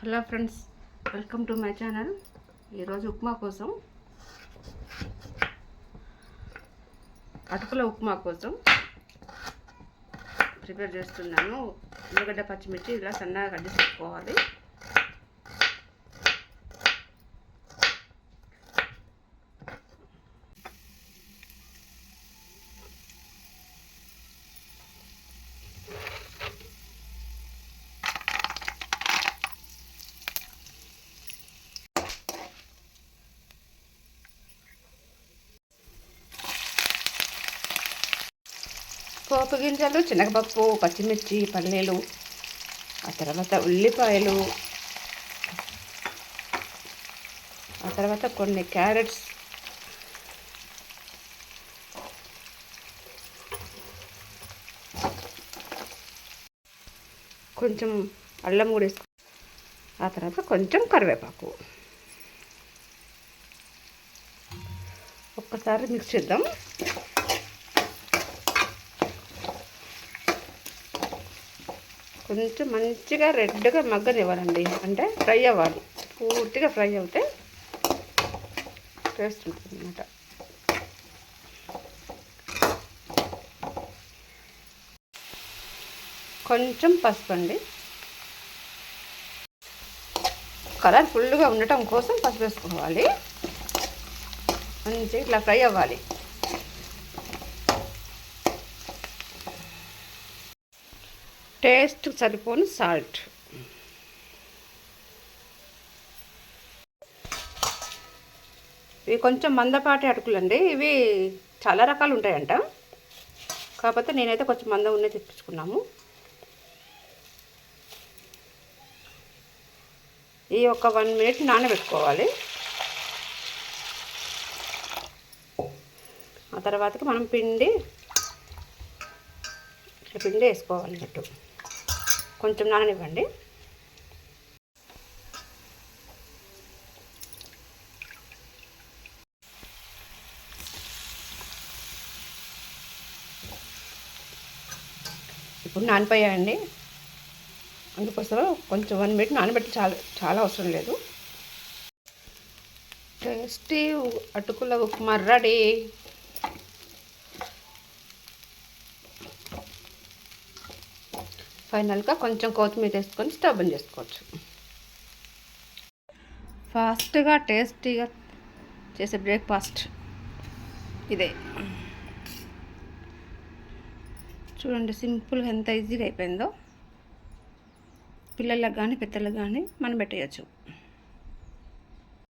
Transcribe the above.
Hello friends, welcome to my channel. ఈరోజు ఉప్మా కోసం అటుకుల ఉప్మా కోసం ప్రిపేర్ చేస్తున్నాను. ఉల్లిగడ్డ పచ్చిమిర్చి ఇలా సన్నగా కట్ చేసుకోవాలి. పోపు గింజలు, శనగపప్పు, పచ్చిమిర్చి, పల్లీలు, ఆ తర్వాత ఉల్లిపాయలు, ఆ తర్వాత కొన్ని క్యారెట్స్, కొంచెం అల్లం కూడా వేసుకో, ఆ తర్వాత కొంచెం కరివేపాకు. ఒక్కసారి మిక్స్ చేద్దాం. కొంచెం మంచిగా రెడ్గా మగ్గనివ్వాలండి, అంటే ఫ్రై అవ్వాలి. పూర్తిగా ఫ్రై అవుతే టేస్ట్ ఉంటుంది అన్నమాట. కొంచెం పసుపు అండి, కలర్ ఫుల్గా ఉండటం కోసం పసుపు వేసుకోవాలి. మంచిగా ఇట్లా ఫ్రై అవ్వాలి. టేస్ట్ సరిపోని సాల్ట్. ఇవి కొంచెం మందపాటి అటుకులండి. ఇవి చాలా రకాలు ఉంటాయంట, కాకపోతే నేనైతే కొంచెం మందం ఉన్నది తెప్పించుకున్నాము. ఈ ఒక 1 మినిట్ నానబెట్టుకోవాలి. ఆ తర్వాతకి మనం పిండి వేసుకోవాలన్నట్టు. కొంచెం నాననివ్వండి. ఇప్పుడు నానిపోయాయండి, అందుకోసం కొంచెం 1 మినిట్ నానబెట్టి చాలా అవసరం లేదు. టేస్టీ అటుకుల ఉప్మా రెడీ. ఫైనల్గా కొంచెం కొత్తిమీర వేసుకొని స్టవ్ బంద్ చేసుకోవచ్చు. ఫాస్ట్గా టేస్టీగా చేసే బ్రేక్ఫాస్ట్ ఇదే. చూడండి, సింపుల్గా ఎంత ఈజీగా అయిపోయిందో. పిల్లలకు కానీ పెద్దలకు కానీ మనం పెట్టేయచ్చు.